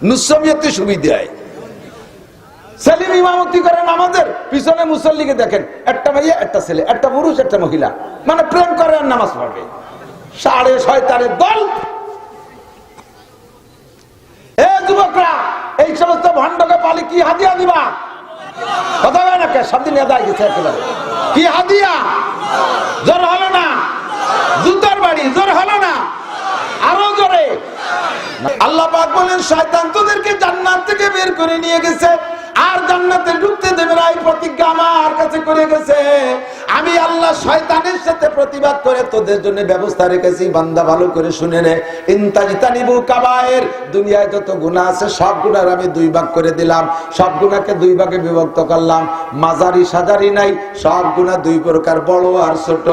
নুসমিয়াতে সুবিধা হয়। সেলিম ইমামতি করেন আমাদের পিছনে মুসল্লিকে দেখেন, একটা মেয়ে একটা ছেলে, একটা পুরুষ একটা মহিলা, মানে প্রেম করে আর নামাজ পড়বে। সাড়ে শয়তানের দল। এ যুবকরা, এই সমস্ত ভণ্ডকে পালি কি হাদিয়া দিবা? কথা বলে না কে? সব দিন এদায় গেছে একেবারে। কি হাদিয়া? জোর হলো না? জুতার বাড়ি জোর হলো না? আরো জোরে। আল্লাহ পাক বলেন শয়তান তোদেরকে জান্নাত থেকে বের করে নিয়ে গেছে, আর জান্নাতে ঢুকতে দেবে না, এই প্রতিজ্ঞা আমার কাছে করে গেছে। আমি আল্লাহ শয়তানের সাথে প্রতিবাদ করে তোদের জন্য ব্যবস্থা রেখেছি। বান্দা ভালো করে শুনে নে, ইনতাজতানিবু কাবায়ের, দুনিয়ায় যত গুনাহ আছে সব গুনাহ আমি দুই ভাগ করে দিলাম। সব গুনাহকে দুই ভাগে বিভক্ত করলাম। মাজারি সাজারি নাই, সব গুনাহ দুই প্রকার, বড় আর ছোট।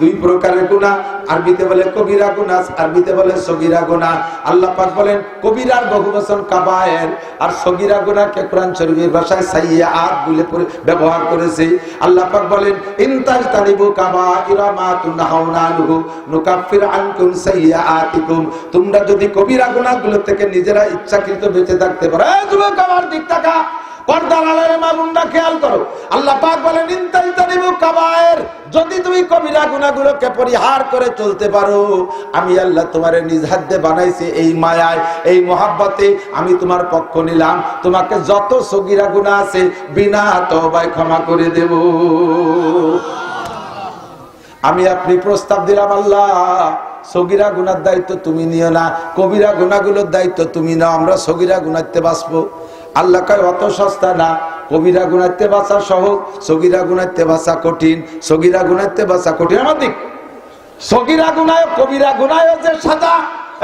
দুই প্রকারের গুনাহ, আরবিতে বলে কবিরা গুনাহ, আরবিতে বলে সগীরা গুনাহ। আল্লাহ পাক বলেন কবিরার বহুবচন কাবায়ের, আর সগীরা গুনাহকে কোরআন শরীফের ভাষায় সাইয়্যাত বলে ব্যবহার করেছে। আল্লাহ পাক বলেন ইনতাজতানিবু কাবাইরা মা তুনহাউনা আনহু নুকাফির আনকুম সাইয়্যাতিকুম, তোমরা যদি কবিরা গুনাহগুলো থেকে নিজেরা ইচ্ছাকৃত বেঁচে থাকতে পারো। এই যুবক আমার দিক তাকা, পর্দার আড়ালে মা বোনরা খেয়াল করো। আল্লাহ পাক বলেন ইনতাজতানিবু কাবায়ের, যদি তুমি কবিরা গুনাহগুলোকে পরিহার করে চলতে পারো, আমি আল্লাহ তোমারে নিজ হাতে বানাইছি, এই মায়ায় এই মহাব্বতে আমি তোমার পক্ষ নিলাম। তোমাকে যত সগীরা গুনাহ আছে বিনা তওবায় ক্ষমা করে দেব। আমি আপনি প্রস্তাব দিলাম, আল্লাহ সগীরা গুনার দায়িত্ব তুমি নিও না, কবিরা গুনাহগুলোর দায়িত্ব তুমি নাও, আমরা সগীরা গুনাহতে বাঁচবো। আল্লাহ কয় অত সস্তা না, কবিরা গুনাহতে বাঁচা সহজ, সগীরা গুনাহতে বাঁচা কঠিন। সগীরা গুনাহতে বাঁচা কঠিন আমার দিক। সগীরা গুনাহ কবিরা গুনাহ যে সাজা,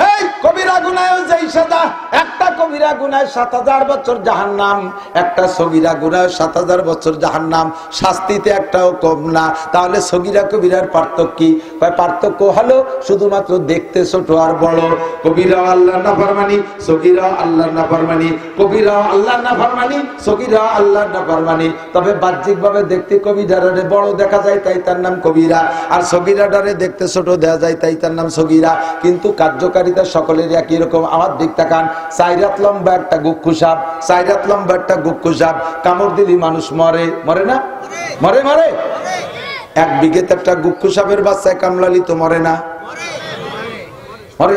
এই কবিরা গুনাহ যেই সাজা, একটা কবিরা গুনাহ ৭০০০ বছর জাহান্নাম, একটা সগীরা গুনাহ ৭০০০ বছর জাহান্নাম, শাস্তিতে একটাও কম না। তাহলে সগীরা কবিরার পার্থক্য কি? পার্থক্য হলো শুধুমাত্র দেখতে ছোট আর বড়। কবিরা আল্লাহর নাফরমানি, সগীরা আল্লাহর নাফরমানি। কবিরা আল্লাহর নাফরমানি, সগীরা আল্লাহর নাফরমানি। তবে বাহ্যিকভাবে দেখতে কবিরারে বড় দেখা যায়, তাই তার নাম কবিরা, আর সগীরাটারে দেখতে ছোট দেখা যায়, তাই তার নাম সগীরা। কিন্তু কার্যকারিতা সকলের একই রকম। আমার দিক তাকান, ৪ হাত লম্বা একটা গুক্ষু সাপ, ৪ হাত লম্বা একটা গুক্ষু সাপ, কামড় দিলি মানুষ মরে, মরে না? মরে মরে। ১ বিঘেতে একটা গুক্ষু সাপের বাচ্চায় কামড়ালি তো মরে না? মরে।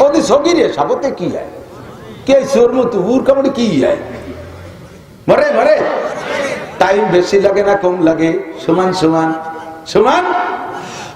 ওদি সগীরে সাপতে কি হয়? কে সোর মতো উর কামড়ে কি হয়? মরে মরে। টাইম বেশি লাগে না কম লাগে? সমান সমান সমান।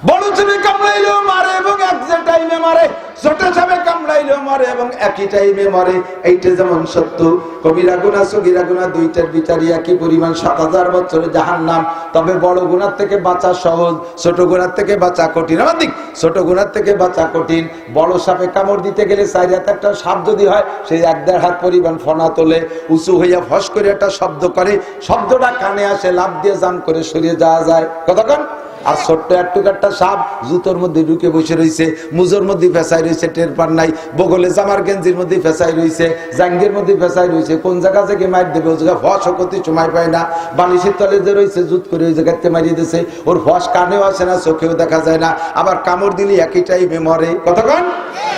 বড় সাপে কামড়াইলেও মারে এবং এক টাইমে মারে, ছোট সাপে কামড়াইলেও মারে এবং একই টাইমে মারে। এইটা যেমন সত্য, কবিরা গুনাহ সগীরা গুনাহ দুইটার বিচারই একই পরিমাণ, ৭০০০ বছরে জাহান্নাম। তবে বড় গুনাহ থেকে বাঁচা সহজ, ছোট গুনাহ থেকে বাঁচা কঠিন। আমার দিক, ছোট গুনাহ থেকে বাঁচা কঠিন। বড় সাপে কামড় দিতে গেলে ৪ হাত একটা সাপ যদি হয়, সেই ১-১.৫ হাত পরিমাণ ফনা তোলে, উঁচু হইয়া ফস করে একটা শব্দ করে, শব্দটা কানে আসে, লাফ দিয়ে জাম করে সরিয়ে যাওয়া যায়। কতক্ষণ? আর ছোট্ট একটা সাপ জুতোর মধ্যে ঢুকে বসে রয়েছে, মুজোর মধ্যে ফেসাই রয়েছে, টের পার নাই, বগলে জামার গেঞ্জির মধ্যে ফেসাই রয়েছে, জাঙ্গের মধ্যে ফেসাই রয়েছে, কোন জায়গা থেকে মার দেবে ও জায়গা ফস করতে সময় পায় না। বালিশের তলে যে রয়েছে জুত করে ওই জায়গাতে মারিয়ে দিয়েছে, ওর ফস কানেও আসে না, চোখেও দেখা যায় না, আবার কামড় দিলে একই টাইমে মরে। কতক্ষণ?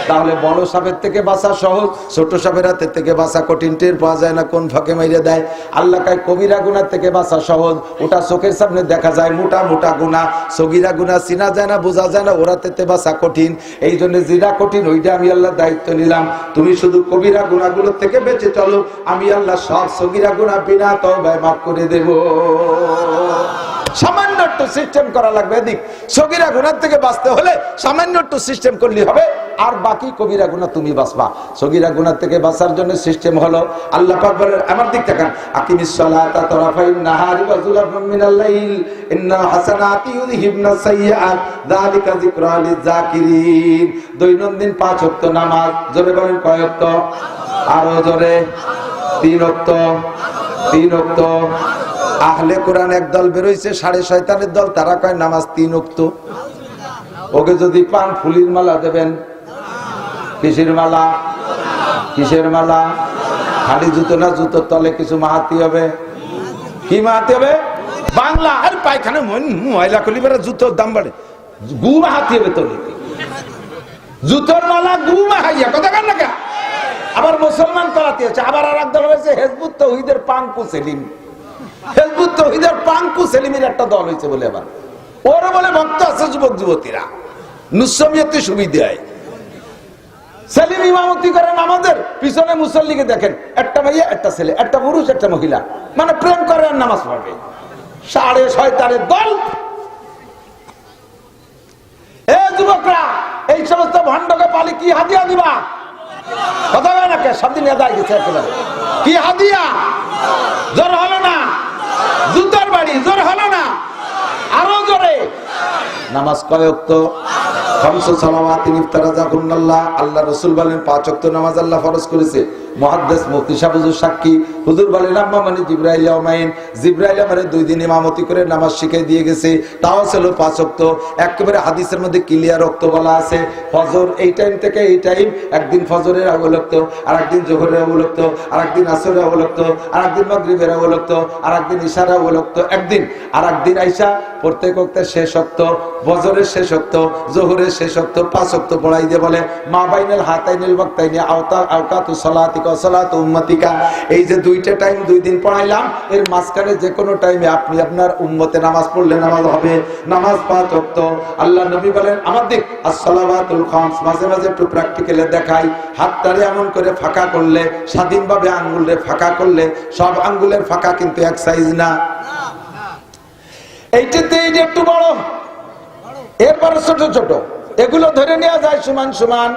তাহলে বড় সাপের থেকে বাঁচা সহজ, ছোট সাপের হাতের থেকে বাঁচা কঠিন, টের পাওয়া যায় না কোন ফাঁকে মাইরে দেয়। আল্লাহ কয় কবিরা গুনাহ থেকে বাঁচা সহজ, ওটা চোখের সামনে দেখা যায়, মোটা মোটা গুনাহ। সগীরা গুনাহ চিনা যায় না, বোঝা যায় না, ওরা থেকে বাঁচা কঠিন। এই জন্য যেটা কঠিন ওইটা আমি আল্লাহ দায়িত্ব নিলাম। তুমি শুধু কবিরা গুনাহগুলো থেকে বেঁচে চলো, আমি আল্লাহ সব সগীরা গুনাহ বিনা তওবায় মাফ করে দেব। সামান্য একটু সিস্টেম করা লাগবে। এদিক সগীরা গুনাহ থেকে বাঁচতে হলে সামান্য একটু সিস্টেম করলে হবে, আর বাকি কবিরা গুনাহ তুমি বাঁচবা। সগীরা গুনাহ থেকে বাঁচার জন্য সিস্টেম হলো, আল্লাহ পাক বলেন, আমার দিক তাকান, আকিমিস সালাতা তারাফাইন নাহারি ওয়া যুলাফাম মিনাল লাইল ইন্নাল হাসানাতি ইউযহিবনাস সাইয়্যাত যালিকা যিকরা লিয-যাকিরিন। দৈনন্দিন ৫ ওয়াক্ত নামাজ, জোরে বলেন কয় ওয়াক্ত? আরো জোরে। ৩ ওয়াক্ত। ৩ ওয়াক্ত। আহলে কোরআন একদল বেরোইছে, সাড়ে শয়তানের দল, তারা কয় নামাজ ৩ ওয়াক্ত। ওকে যদি পান ফুলির মালা দেবেন। কিসের মালা? কিসের মালা? খালি জুতো না, জুতোর তলে কিছু মাহাতি হবে। কি মাহাতি হবে? বাংলা। আর পায়খানা ময়লা করলি বেড়া জুতোর দাম বাড়ে, গু মাহাতি হবে তলে। জুতোর মালা গু মাহাইয়া, কথা কান না? আবার মুসলমান করাতে হচ্ছে, আবার আর একদল হয়েছে হেজবুত তৌহিদের পাঙ্কু সেলিম। হেজবুত তৌহিদের পাঙ্কু সেলিমের একটা দল হয়েছে বলে, আবার ওরা বলে ভক্ত আছে যুবক যুবতীরা, নুসমিয়তে সুবিধায় সেলিম ইমামতি করেন আমাদের পিছনে মুসল্লিকে দেখেন, একটা মাইয়া একটা ছেলে, একটা পুরুষ একটা মহিলা, মানে প্রেম করে আর নামাজ পড়বে। সাড়ে শয়তানের দল। এ যুবকরা, এই সমস্ত ভণ্ডকে পালি কি হাদিয়া দিবা? কথা বলে না কে? সব দিন এদায় গেছে একেবারে। কি হাদিয়া? জোর হলো না? জুতার বাড়ি জোর হলো না? আরো জোরে। নামাজ কয় ওয়াক্ত? খামসু সালাওয়াতিন ইফতারাজাকুন্নাল্লাহ। আল্লাহ রাসূল বলেন 5 ওয়াক্ত নামাজ আল্লাহ ফরজ করেছে। মুহাদ্দিস মুফতি সাহেব হুজুর সাক্ষী, হুজুর বলেন আম্মা মানে জিবরাইল ইয়াউমাইন, জিবরাইল আমারে 2 দিন ইমামতি করে নামাজ শিখিয়ে দিয়ে গেছে, তাও ছিল 5 ওয়াক্ত। একেবারে হাদিসের মধ্যে ক্লিয়ার ওয়াক্ত বলা আছে, ফজর এই টাইম থেকে এই টাইম, একদিন ফজরের আউয়াল ওয়াক্ত, আরেকদিন যোহরের আউয়াল ওয়াক্ত, আরেকদিন আসরের আউয়াল ওয়াক্ত, আরেকদিন মাগরিবের আউয়াল ওয়াক্ত, আরেকদিন ইশার আউয়াল ওয়াক্ত, একদিন আরেকদিন আইসা প্রত্যেক ওয়াক্তের শেষ ওয়াক্ত, ফজরের শেষ ওয়াক্ত, যোহরের শেষ ওয়াক্ত, 5 ওয়াক্ত পড়াই দিয়ে বলে মা বাইনাল হাতাইনিল ওয়াক্তাইনি আওকাতু সালাতিকা সালাতু উম্মতিকা। এই যে 2টা টাইম 2 দিন পড়াইলাম, এর মাঝখানে যে কোনো টাইমে আপনি আপনার উম্মতে নামাজ পড়লে নামাজ হবে। নামাজ 5 ওয়াক্ত। আল্লাহ নবী বলেন আমার দিক as-salawatul khams, মাঝে মাঝে একটু প্র্যাকটিক্যালে দেখাই, হাতটারে এমন করে ফাঁকা করলে, স্বাধীনভাবে আঙ্গুলে ফাঁকা করলে, সব আঙ্গুলের ফাঁকা কিন্তু এক সাইজ না। এইটাতে এইটা একটু বড়, এরপরে ছোট ছোট, এগুলো ধরে নেওয়া যায় সমান সমান।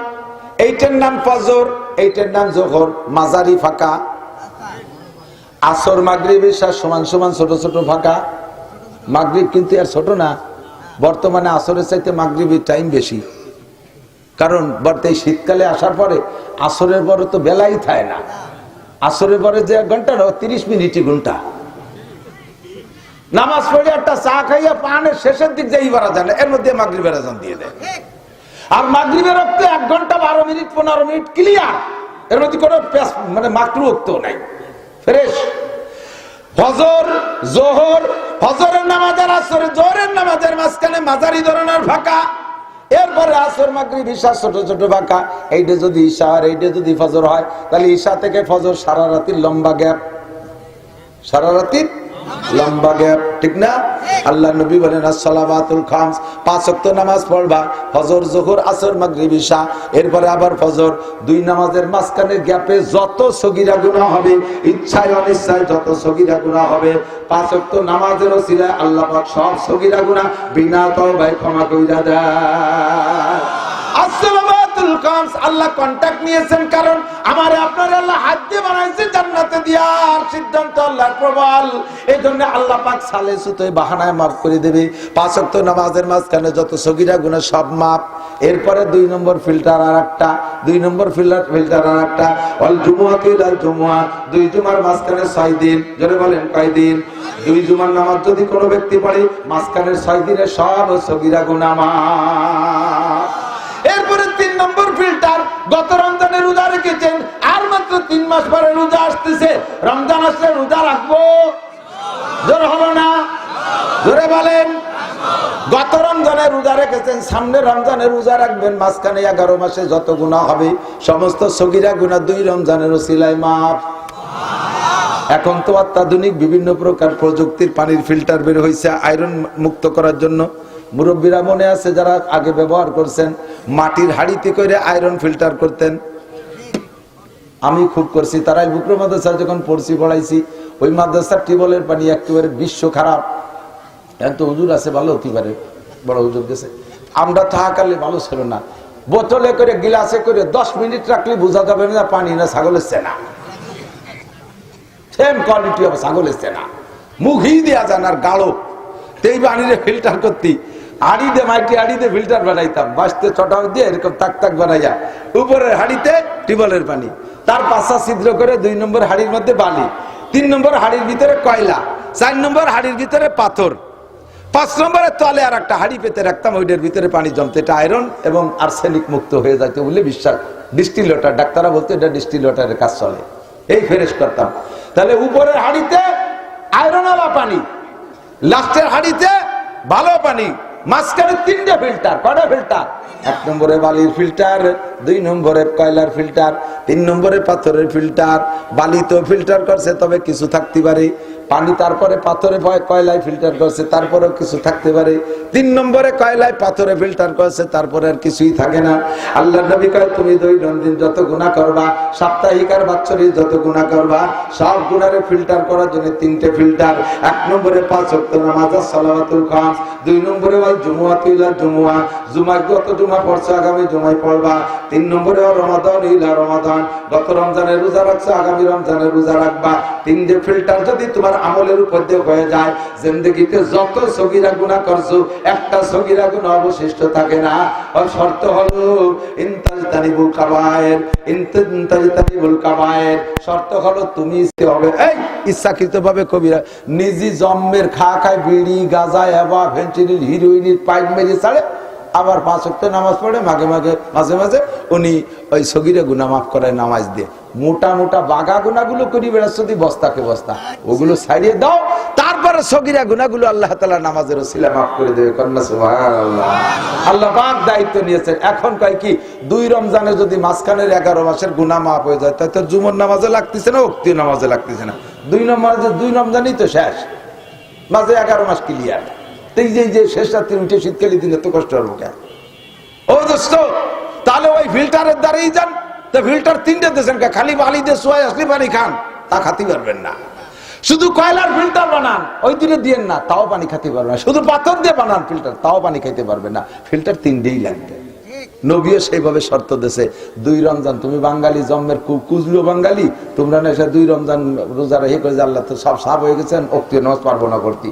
এইটার নাম ফজর, এইটার নাম যোহর, মাঝারি ফাঁকা। আসর মাগরিব এশা সমান সমান ছোট ছোট ফাঁকা। মাগরিব কিন্তু আর ছোট না, বর্তমানে আসরের চাইতে মাগরিবের টাইম বেশি, কারণ এই শীতকালে আসার পরে আসরের পরে তো বেলাই থাকে না। আসরের পরে যে 1 ঘন্টা 30 মিনিটই ঘন্টা। নামাজ পড়ে একটা চা খাইয়া পানের শেষের দিক যাই বারা যায় না, এর মধ্যে মাগরিবের আজান দিয়ে দেয়। আর মাগরিবের রক্ত 1 ঘন্টা 12 মিনিট 15 মিনিট ক্লিয়ার, এর মধ্যে কোনো মানে মাকরু রক্ত নাই, ফ্রেশ। ফজর যোহর, ফজরের নামাজ আর আসরের জোহরের নামাজের মাঝখানে মাঝারি ধরনের ফাঁকা, এরপরে আসর মাগরিব ঈশা ছোট ছোট ফাঁকা। এইটা যদি ঈশা আর এইটা যদি ফজর হয়, তাহলে ঈশা থেকে ফজর সারা রাতির লম্বা গ্যাপ, সারা রাতির লম্বা গ্যাপ, ঠিক না? আল্লাহ নবী বলেন as-salawatul khams, 5 ওয়াক্ত নামাজ পড়বা, ফজর যোহর আসর মাগরিব ঈশা, এরপরে আবার ফজর। 2 নামাজের মাঝখানে গ্যাপে যত সগীরা গুনাহ হবে, ইচ্ছায় অনিচ্ছায় যত সগীরা গুনাহ হবে, 5 ওয়াক্ত নামাজের ওসিলায় আল্লাহ পাক সব সগীরা গুনাহ বিনা তওবায় ক্ষমা কইরা দেয়। as-salawatul khams আল্লাহ কন্টাক্ট নিয়েছেন, কারণ আমারে আপনার আল্লাহ হাত দিয়ে বানাইছে জান্নাতে দেওয়ার সিদ্ধান্ত আল্লাহর প্রবল। এই জন্য আল্লাহ পাক সালে সুতোয় বাহানায় মাফ করে দেবে। 5 ওয়াক্ত নামাজের মাঝখানে যত সগীরা গুনাহ সব মাফ। এরপরে 2 নম্বর ফিল্টার আর একটা, 2 নম্বর ফিল্টার আর একটা, ওয়াল জুমুআতু ইলাল জুমুআ, 2 জুমার মাঝখানে 6 দিন। জোরে বলেন কয় দিন? 2 জুমার নামাজ যদি কোনো ব্যক্তি পড়ে, মাঝখানের 6 দিনে সব সগীরা গুনাহ মাফ। এরপরে 3 নম্বর ফিল্টার, গত রমজানের রোজা রেখেছেন, আর মাত্র 3 মাস পরে রোজা আসতেছে, রমজান আসলে রোজা রাখবো? জোর হলো না? জোরে বলেন। গত রমজানের রোজা রেখেছেন, সামনে রমজানের রোজা রাখবেন, মাঝখানে 11 মাসে যত গুনাহ হবে সমস্ত সগীরা গুনাহ 2 রমজানের ওসিলায় মাফ। এখন তো অত্যাধুনিক বিভিন্ন প্রকার প্রযুক্তির পানির ফিল্টার বের হয়েছে আয়রন মুক্ত করার জন্য। মুরব্বীরা মনে আছে যারা আগে ব্যবহার করছেন, মাটির হাড়িতে করে আয়রন ফিল্টার করতেন। আমি খুব করছি, তারাই বুকরো মাদ্রাসা যখন পড়ছি পড়াইছি, ওই মাদ্রাসার টিউবওয়েলের পানি একেবারে বিশ্ব খারাপ। এত হুজুর আছে ভালো হতে পারে, বড় হুজুর গেছে, আমরা থাকালে ভালো ছিল না। বোতলে করে গিলাসে করে 10 মিনিট রাখলে বোঝা যাবে না পানি না ছাগলের চেনা, সেম কোয়ালিটি হবে ছাগলের চেনা, মুখি দেওয়া যান আর গাঢ়। এই পানিরে ফিল্টার করতি, হাড়িতে মাইটি হাড়িতে ফিল্টার বানাইতাম, বাঁচতে ছটা দিয়ে এরকম তাক তাক বানাইয়া, উপরের হাড়িতে টিউবওয়েলের পানি, তার 5টা ছিদ্র করে 2 নম্বর হাড়ির মধ্যে বালি, 3 নম্বর হাড়ির ভিতরে কয়লা, 4 নম্বর হাড়ির ভিতরে পাথর, 5 নম্বরের তলে আর একটা হাড়ি পেতে রাখতাম, ওইটার ভিতরে পানি জমতে, এটা আয়রন এবং আর্সেনিক মুক্ত হয়ে যেত বলে বিশ্বাস। ডিস্টিল ওয়াটার, ডাক্তাররা বলতো এটা ডিস্টিল ওয়াটারের কাজ চলে, এই ফ্রেশ করতাম। তাহলে উপরের হাড়িতে আয়রনওয়ালা পানি, লাস্টের হাড়িতে ভালো পানি, মাঝখানে 3টে ফিল্টার। কয়টা ফিল্টার? এক নম্বরে বালির ফিল্টার, 2 নম্বরে কয়লার ফিল্টার, 3 নম্বরে পাথরের ফিল্টার। বালি তো ফিল্টার করছে, তবে কিছু থাকতে পারে। পানি তারপরে পাথরে কয়লায় ফিল্টার করছে, তারপরেও কিছু থাকতে পারে। 3 নম্বরে কয়লায় পাথরে ফিল্টার করছে, তারপরে আর কিছুই থাকে না। আল্লাহ নবী কয় তুমি দৈনন্দিন যত গুনাহ করবা, সাপ্তাহিক আর বাৎসরিক যত গুনাহ করবা, সব গুনাহরে ফিল্টার করার জন্য 3টে ফিল্টার। 1 নম্বরে 5 ওয়াক্ত নামাজ সালাওয়াতুল খামস, 2 নম্বরে ওয়াল জুমুআতু ইলা জুমুআ, জুমা গত জুমা পড়ছো আগামী জুমায় পড়বা। 3 নম্বরে রমাদান ইলা রমাদান, গত রমজানের রোজা রাখছো আগামী রমজানের রোজা রাখবা। 3টে ফিল্টার যদি তোমার আমলের উপর দিয়ে হয়ে যায়, জিন্দেগিতে যত সগীরা গুনাহ করছো একটা সগীরা গুনাহ অবশিষ্ট থাকে না। আর শর্ত হলো ইনতাজতানিবুল কাবায়ের, ইনতাজতানিবুল কাবায়ের, শর্ত হলো তুমি হবে এই ইচ্ছাকৃতভাবে কবিরা নিজে জন্মের খায় বিড়ি গাঁজা এবা ফেন্সিডিল হিরোইনের পাইপ মেরে ছাড়ে, আবার 5 ওয়াক্ত নামাজ পড়ে, মাঝে মাঝে উনি ওই সগীরা গুনাহ মাফ করায় নামাজ দিয়ে। মোটা মোটা বাগা গুনাহগুলো করি বেড়াচ্ছ বস্তাকে বস্তা, ওগুলো ছাড়িয়ে দাও, তারপরে সগীরা গুনাহগুলো আল্লাহ তাআলা নামাজের ওসিলা মাফ করে দেবে। কন্যা সুবহানাল্লাহ। আল্লাহ পাক দায়িত্ব নিয়েছেন। এখন কয় কি 2 রমজানে যদি মাঝখানের 11 মাসের গুনাহ মাফ হয়ে যায়, তাই তো জুমার নামাজে লাগতেছে না, ওক্তি নামাজে লাগতেছে না। 2 রমজানই তো শেষ, মাঝে 11 মাস ক্লিয়ার। এই যে শেষ রাত্রি উঠে শীতকালী দিনে তো কষ্ট হবে কেন? ও দোস্ত, তাহলে ওই ফিল্টারের দ্বারাই যান। তো ফিল্টার 3টে দিয়েছেন, খালি বালি দিয়ে সোয়াই আসলে পানি খান, তা খাতে পারবেন না। শুধু কয়লার ফিল্টার বানান, ওই দিনে দিয়েন না, তাও পানি খেতে পারবেন না। শুধু পাথর দিয়ে বানান ফিল্টার, তাও পানি খাইতে পারবেন না। ফিল্টার 3টেই লাগবে। নবীও সেইভাবে শর্ত দিয়েছে। 2 রমজান তুমি বাঙালি জন্মের কুজলো বাঙালি, তোমরা না এসে 2 রমজান রোজা রেখে করে যে আল্লাহ তো সব সাফ হয়ে গেছেন, ওক্তি নামাজ পারবো না করতে।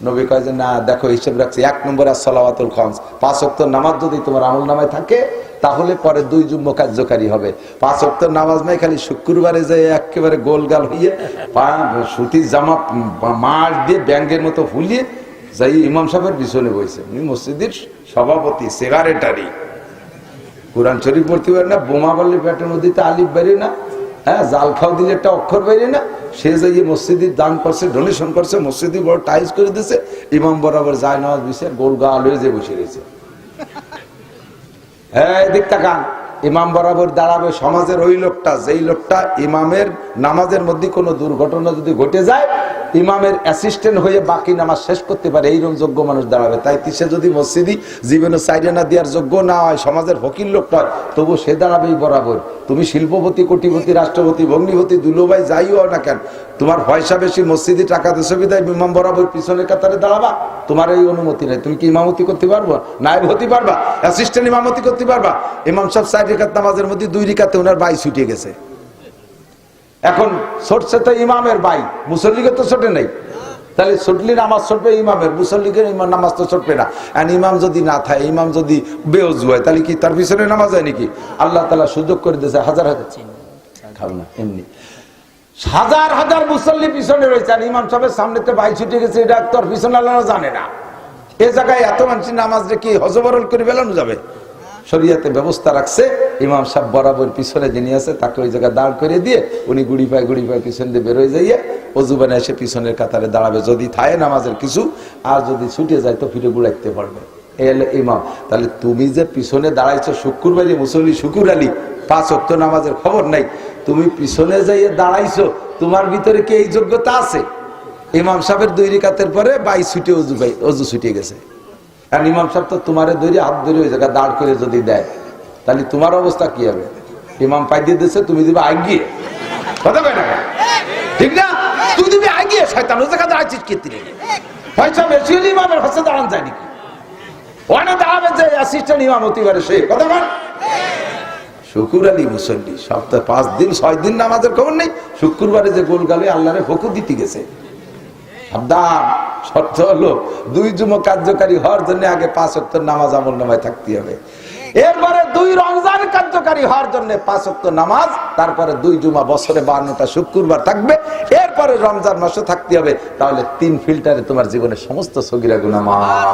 নবী কয় যে না, দেখো হিসেব রাখছি। 1 নম্বরে সালাওয়াতুল খামস, 5 ওয়াক্ত নামাজ যদি তোমার আমল নামায় থাকে, তাহলে পরে 2 জুম্মা কার্যকারী হবে। 5 ওয়াক্ত নামাজ নাই, খালি শুক্রবারে যে একেবারে গোলগাল হইয়ে সুতির জামা মাস দিয়ে ব্যাঙ্গের মতো ফুলিয়ে যাই ইমাম সাহেবের পিছনে বইছে। উনি মসজিদের সভাপতি, সেক্রেটারি, কোরআন শরীফ পড়তে পারে না, বোমা বললে পেটের মধ্যে আলিফ বেরিয়ে না, হ্যাঁ জাল খাও দিলে একটা অক্ষর বেরিয়ে না। সে যাই মসজিদের দান করছে, ডোনেশন করছে, মসজিদে বড় টাইলস করে দিয়েছে, ইমাম বরাবর যায় নামাজ বিছে গোল গাল হয়ে যে বসে রয়েছে। হ্যাঁ দিক তাকান, ইমাম বরাবর দাঁড়াবে সমাজের ওই লোকটা, যেই লোকটা ইমামের নামাজের মধ্যে কোনো দুর্ঘটনা যদি ঘটে যায়, ইমামের অ্যাসিস্ট্যান্ট হয়ে বাকি নামাজ শেষ করতে পারে, এইরকম যোগ্য মানুষ দাঁড়াবে। তাই সে যদি মসজিদি জীবনে সাইডানা দেওয়ার যোগ্য না হয়, সমাজের ফকির লোকটা হয়, তবু সে দাঁড়াবেই বরাবর। তুমি শিল্পপতি, কোটিপতি, রাষ্ট্রপতি, ভগ্নিপতি, দুলোভাই যাই হও না কেন, তোমার পয়সা বেশি, মসজিদে টাকা দিয়ে সুবিধায় ইমাম বরাবর পিছনের কাতারে দাঁড়াবা, তোমার এই অনুমতি নেই। তুমি কি ইমামতি করতে পারবো? নায়েব হতে পারবা? অ্যাসিস্ট্যান্ট ইমামতি করতে পারবা? ইমাম সাহেব 4 রাকাত নামাজের মধ্যে 2 রাকাতে ওনার ভাই ছুটে গেছে। এখন ছুটছে তো ইমামের ভাই, মুসল্লিকে তো ছোটে নেই। তাহলে ছুটলি নামাজ ছুটবে ইমামের, মুসল্লিকে নামাজ তো ছুটবে না। আর ইমাম যদি না থাকে, ইমাম যদি বেওযু হয়, তাহলে কি তার পিছনে নামাজ হয় নাকি? আল্লাহ তাআলা সুযোগ করে দিয়েছে। হাজার হাজার খাও না এমনি হাজার হাজার মুসল্লি পিছনে রয়েছে, আর ইমাম সাহেবের সামনেতে ভাই ছুটে গেছে, এটা তোর পিছনে আল্লাহ জানে না। এ জায়গায় এত মানুষের নামাজ রেখে হজবরল করে বেলানো যাবে? শরীয়তে ব্যবস্থা রাখছে, ইমাম সাহেব বরাবর পিছনে যিনি আছে তাকে ওই জায়গায় দাঁড় করে দিয়ে উনি গুড়ি পায় পিছন দিয়ে বেরোয় যাইয়ে অজু বানায় এসে পিছনের কাতারে দাঁড়াবে। যদি থাকে নামাজের কিছু, আর যদি ছুটে যায় তো ফিরে গুড়াইতে পারবে। এই হলো ইমাম। তাহলে তুমি যে পিছনে দাঁড়াইছো শুক্রবারে মুসল্লি শুকুর আলী, 5 ওয়াক্ত নামাজের খবর নাই, তুমি পিছনে যাইয়ে দাঁড়াইছো, তোমার ভিতরে কি এই যোগ্যতা আছে? ইমাম সাহেবের 2 রাকাতের পরে বাই ছুটে অজু ছুটে গেছে, আর ইমাম সাহেব তো তোমারে ধরে হাত ধরে ওই জায়গায় দাঁড় করে যদি দেয়, তাহলে তোমার অবস্থা কি হবে? ইমাম পাই দিয়ে দিচ্ছে, তুমি দিবে আগিয়ে, কথা কয় না ঠিক না? তুই দিবি আগিয়ে, শয়তান ওই জায়গায় দাঁড়াচ্ছিস কে? তিনি পয়সা বেশি হলে ইমামের হাতে দাঁড়ান যায় নাকি? ওখানে দাঁড়াবে যে অ্যাসিস্ট্যান্ট ইমাম হতে পারে সে, কথা বল। শুকুর আলী মুসল্লি, সপ্তাহে 5 দিন 6 দিন নামাজের খবর নেই, শুক্রবারে যে গোল গালে আল্লাহরে ফকু দিতে গেছে। সাবধান, শর্ত হলো 2 জুমা কার্যকারী হওয়ার জন্য আগে 5 ওয়াক্ত নামাজ আমল নামায় থাকতে হবে। এরপরে 2 রমজান কার্যকারী হওয়ার জন্য 5 ওয়াক্ত নামাজ, তারপরে 2 জুমা বছরে 52টা শুক্রবার থাকবে, এরপরে রমজান মাসে থাকতে হবে। তাহলে 3 ফিল্টারে তোমার জীবনের সমস্ত সগীরা গুনাহ মাফ।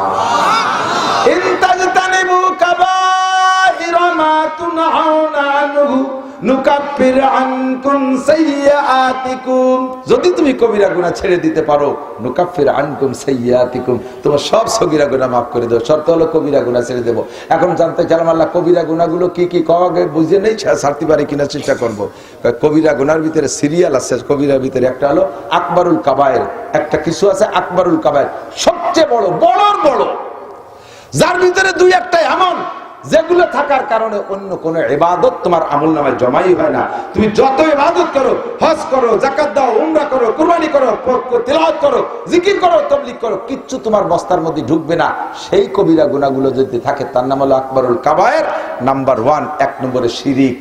ইনতাজতানিবু কাবাইরা মা তুনহাউনা আনহু নুকাফির আনকুম সাইয়্যাতিকুম, যদি তুমি কবিরা গুনাহ ছেড়ে দিতে পারো, নুকাফির আনকুম সাইয়্যাতিকুম, তোমার সব সগীরা গুনাহ মাফ করে দেব। শর্ত হলো কবিরা গুনাহ ছেড়ে দেব। এখন জানতে চাইলাম আল্লাহ কবিরা গুনাহগুলো কি কি, কবে বুঝে নেই, ছাড়তে পারি কিনা চেষ্টা করব। কবিরা গুনার ভিতরে সিরিয়াল আছে, কবিরার ভিতরে একটা হলো আকবরুল কাবায়ের, একটা কিছু আছে আকবরুল কাবায়ের, সবচেয়ে বড়, বড়র বড়, যার ভিতরে দুই একটা এমন যেগুলো থাকার কারণে অন্য কোন ইবাদত তোমার আমলনামায় জমাই হয় না। তুমি যত ইবাদত করো, হজ করো, যাকাত দাও, উমরা করো, কুরবানি করো, তিলাওয়াত করো, জিকির করো, তাবলীগ করো, কিচ্ছু তোমার বস্তার মধ্যে ঢুকবে না। সেই কবিরা গুনাহগুলো যদি থাকে, তার নাম হলো আকবরুল কাবায়ের। নাম্বার 1, 1 নম্বরে শিরিক।